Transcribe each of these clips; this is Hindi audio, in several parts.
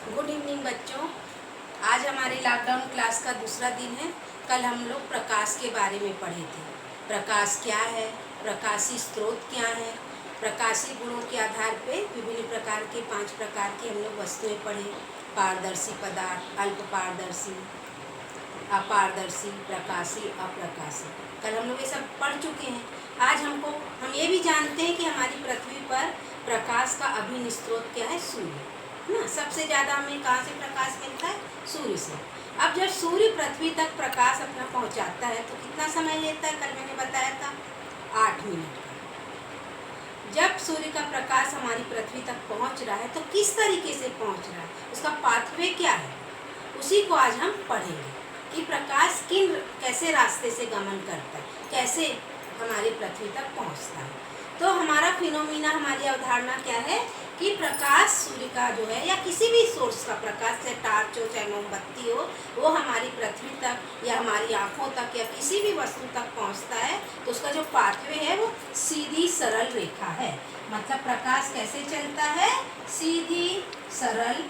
गुड इवनिंग बच्चों। आज हमारे लॉकडाउन क्लास का दूसरा दिन है। कल हम लोग प्रकाश के बारे में पढ़े थे। प्रकाश क्या है, प्रकाशी स्रोत क्या है, प्रकाशी गुणों के आधार पे विभिन्न प्रकार के 5 प्रकार की हम लोग वस्तुएं पढ़े। पारदर्शी पदार्थ, अल्प पारदर्शी, अपारदर्शी, प्रकाशी, अप्रकाशी। कल हम लोग ये सब पढ़ चुके हैं। आज हम ये भी जानते हैं कि हमारी पृथ्वी पर प्रकाश का अभिन्न स्रोत क्या है, सूर्य है ना। सबसे ज़्यादा हमें कहाँ से प्रकाश मिलता है, सूर्य से। अब जब सूर्य पृथ्वी तक प्रकाश अपना पहुँचाता है तो कितना समय लेता है, कल मैंने बताया था 8 मिनट का। जब सूर्य का प्रकाश हमारी पृथ्वी तक पहुँच रहा है तो किस तरीके से पहुँच रहा है, उसका पाथवे क्या है, उसी को आज हम पढ़ेंगे कि प्रकाश कैसे रास्ते से गमन करता है, कैसे हमारी पृथ्वी तक पहुँचता है। तो हमारा फिनोमिना, हमारी अवधारणा क्या है कि प्रकाश सूर्य का जो है या किसी भी सोर्स का प्रकाश, चाहे टार्च हो चाहे मोमबत्ती हो, वो हमारी पृथ्वी तक या हमारी आँखों तक या किसी भी वस्तु तक पहुंचता है तो उसका जो पाथवे है वो सीधी सरल रेखा है। मतलब प्रकाश कैसे चलता है, सीधी सरल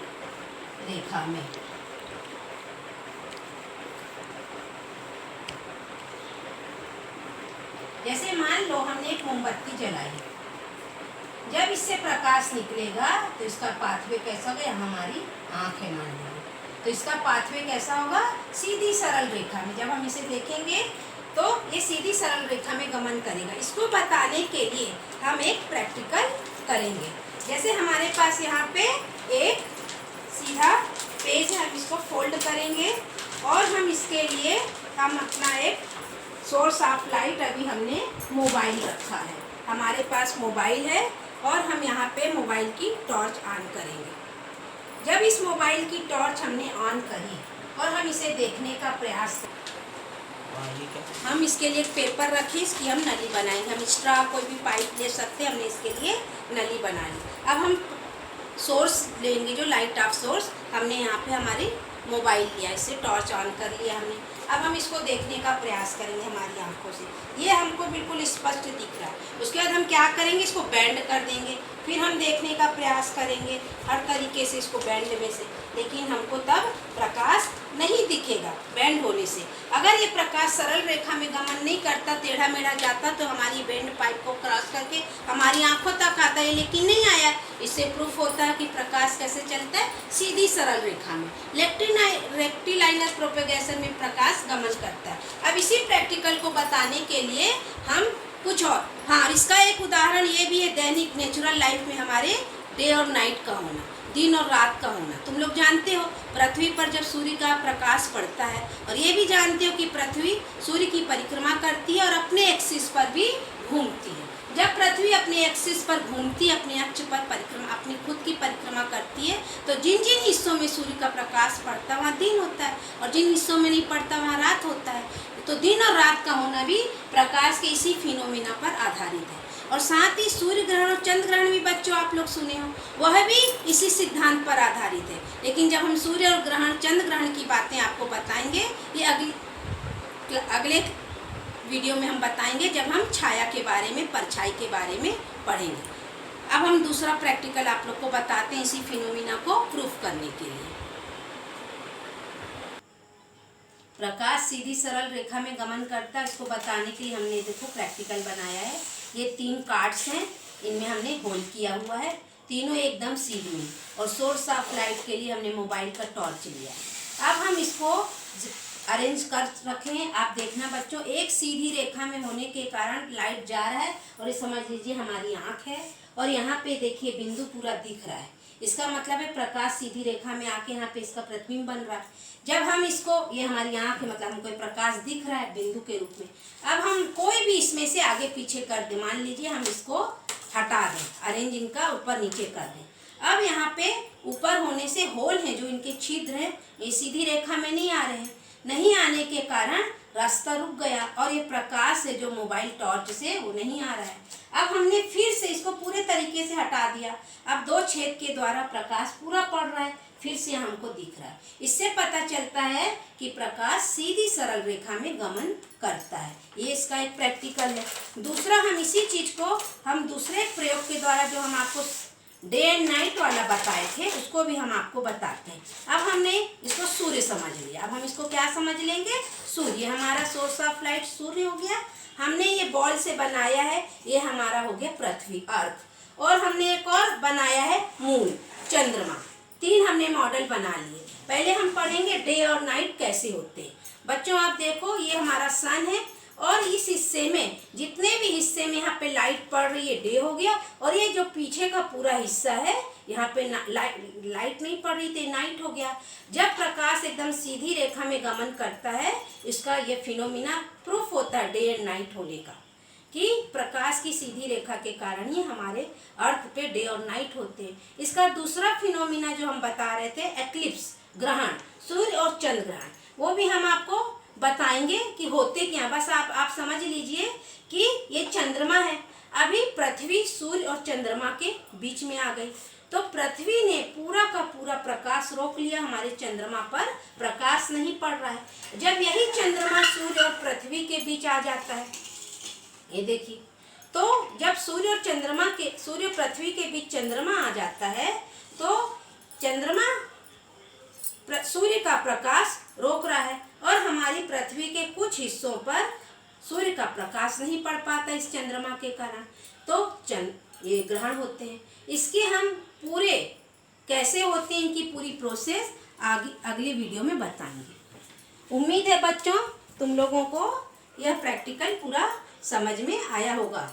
रेखा में। जैसे मान लो हमने एक मोमबत्ती जलाई, जब इससे प्रकाश निकलेगा तो इसका पाथवे कैसा होगा, हमारी आँख है मान लीजिए, तो इसका पाथवे कैसा होगा, सीधी सरल रेखा में। जब हम इसे देखेंगे तो ये सीधी सरल रेखा में गमन करेगा। इसको बताने के लिए हम एक प्रैक्टिकल करेंगे। जैसे हमारे पास यहाँ पे एक सीधा पेज है, हम इसको फोल्ड करेंगे और हम इसके लिए हम अपना एक सोर्स ऑफ लाइट, अभी हमने मोबाइल रखा है, हमारे पास मोबाइल है और हम यहाँ पे मोबाइल की टॉर्च ऑन करेंगे। जब इस मोबाइल की टॉर्च हमने ऑन करी और हम इसे देखने का प्रयास, हम इसके लिए एक पेपर रखें, इसकी हम नली बनाएंगे। हम स्ट्रा कोई भी पाइप ले सकते हैं, हमने इसके लिए नली बना ली। अब हम सोर्स लेंगे, जो लाइट ऑफ सोर्स, हमने यहाँ पे हमारी मोबाइल लिया, इससे टॉर्च ऑन कर लिया हमने। अब हम इसको देखने का प्रयास करेंगे हमारी आंखों से, ये हमको बिल्कुल स्पष्ट दिख रहा है। उसके बाद हम क्या करेंगे, इसको बैंड कर देंगे, फिर हम देखने का प्रयास करेंगे हर तरीके से इसको बैंड में से, लेकिन हमको तब प्रकाश नहीं दिखेगा बैंड होने से। अगर ये प्रकाश सरल रेखा में गमन नहीं करता, टेढ़ा मेढ़ा जाता, तो हमारी बैंड पाइप को क्रॉस करके हमारी आंखों तक आता है, लेकिन नहीं आया। इससे प्रूफ होता है कि प्रकाश कैसे चलता है, सीधी सरल रेखा में। रेक्टिलाइनर प्रोपेगेशन में प्रकाश गमन करता है। अब इसी प्रैक्टिकल को बताने के लिए हम कुछ और, हाँ, इसका एक उदाहरण ये भी है, दैनिक नेचुरल लाइफ में हमारे डे और नाइट का होना, दिन और रात का होना। तुम लोग जानते हो पृथ्वी पर जब सूर्य का प्रकाश पड़ता है, और ये भी जानते हो कि पृथ्वी सूर्य की परिक्रमा करती है और अपने एक्सिस पर भी घूमती है। जब पृथ्वी अपने एक्सिस पर घूमती है, अपने अक्ष पर परिक्रमा, अपनी खुद की परिक्रमा करती है, तो जिन जिन हिस्सों में सूर्य का प्रकाश पड़ता है वहाँ दिन होता है, और जिन हिस्सों में नहीं पड़ता वहाँ रात होता है। तो दिन और रात का होना भी प्रकाश के इसी फिनोमिना पर आधारित है। और साथ ही सूर्य ग्रहण और चंद्र ग्रहण भी बच्चों आप लोग सुने हो, वह भी इसी सिद्धांत पर आधारित है। लेकिन जब हम सूर्य और ग्रहण, चंद्र ग्रहण की बातें आपको बताएंगे, ये अगले वीडियो में हम बताएंगे, जब हम छाया के बारे में, परछाई के बारे में पढ़ेंगे। अब हम दूसरा प्रैक्टिकल आप लोग को बताते हैं इसी फिनोमिना को प्रूफ करने के लिए। प्रकाश सीधी सरल रेखा में गमन करता है, इसको बताने के लिए हमने देखो प्रैक्टिकल बनाया है। ये 3 कार्ड्स हैं, इनमें हमने होल किया हुआ है, तीनों एकदम सीधी में, और सोर्स ऑफ लाइट के लिए हमने मोबाइल का टॉर्च लिया है। अब हम इसको अरेंज कर रखे हैं। आप देखना बच्चों, एक सीधी रेखा में होने के कारण लाइट जा रहा है, और ये समझ लीजिए हमारी आँख है, और यहाँ पे देखिए बिंदु पूरा दिख रहा है। इसका मतलब है प्रकाश सीधी रेखा में आके यहाँ पे इसका प्रतिबिंब बन रहा है। जब हम इसको, ये हमारी आँख है, मतलब हमको प्रकाश दिख रहा है बिंदु के रूप में। अब हम कोई भी इसमें से आगे पीछे कर दें, मान लीजिए हम इसको हटा दें, अरेंज इनका ऊपर नीचे कर दें। अब यहाँ पे ऊपर होने से होल हैं, जो इनके छिद्र हैं, ये सीधी रेखा में नहीं आ रहे हैं। नहीं आने के कारण रास्ता रुक गया, और ये प्रकाश है जो मोबाइल टॉर्च से, वो नहीं आ रहा है। अब हमने फिर से इसको पूरे तरीके से हटा दिया। अब 2 छेद के द्वारा प्रकाश पूरा पड़ रहा है, फिर से हमको दिख रहा है। इससे पता चलता है कि प्रकाश सीधी सरल रेखा में गमन करता है। ये इसका एक प्रैक्टिकल है। दूसरा, हम इसी चीज को हम दूसरे प्रयोग के द्वारा, जो हम आपको डे एंड नाइट वाला बताए थे, उसको भी हम आपको बताते हैं। अब हमने इसको सूर्य समझ लिया, अब हम इसको क्या समझ लेंगे, सूर्य। हमारा सोर्स ऑफ लाइट सूर्य हो गया। हमने ये बॉल से बनाया है, ये हमारा हो गया पृथ्वी, अर्थ। और हमने एक और बनाया है मून, चंद्रमा। 3 हमने मॉडल बना लिए। पहले हम पढ़ेंगे डे और नाइट कैसे होते हैं। बच्चों आप देखो, ये हमारा सन है और इस हिस्से में, जितने भी हिस्से में यहाँ पे लाइट पड़ रही है, डे हो गया। और ये जो पीछे का पूरा हिस्सा है, यहाँ पे लाइट नहीं पड़ रही थी, नाइट हो गया। जब प्रकाश एकदम सीधी रेखा में गमन करता है, इसका ये फिनोमिना प्रूफ होता है डे एंड नाइट होने का, कि प्रकाश की सीधी रेखा के कारण ही हमारे अर्थ पे डे और नाइट होते हैं। इसका दूसरा फिनोमिना जो हम बता रहे थे, एक्लिप्स, ग्रहण, सूर्य और चंद्र ग्रहण, वो भी हम आपको बताएंगे कि होते क्या। बस आप समझ लीजिए कि ये चंद्रमा है। अभी पृथ्वी सूर्य और चंद्रमा के बीच में आ गई, तो पृथ्वी ने पूरा का पूरा प्रकाश रोक लिया, हमारे चंद्रमा पर प्रकाश नहीं पड़ रहा है। जब यही चंद्रमा सूर्य और पृथ्वी के बीच आ जाता है, ये देखिए, तो जब सूर्य पृथ्वी के बीच चंद्रमा आ जाता है, तो चंद्रमा सूर्य का प्रकाश रोक रहा है और हमारी पृथ्वी के कुछ हिस्सों पर सूर्य का प्रकाश नहीं पड़ पाता इस चंद्रमा के कारण, तो ये ग्रहण होते हैं। इसके हम पूरे कैसे होते हैं, इनकी पूरी प्रोसेस अगली वीडियो में बताएंगे। उम्मीद है बच्चों तुम लोगों को यह प्रैक्टिकल पूरा समझ में आया होगा।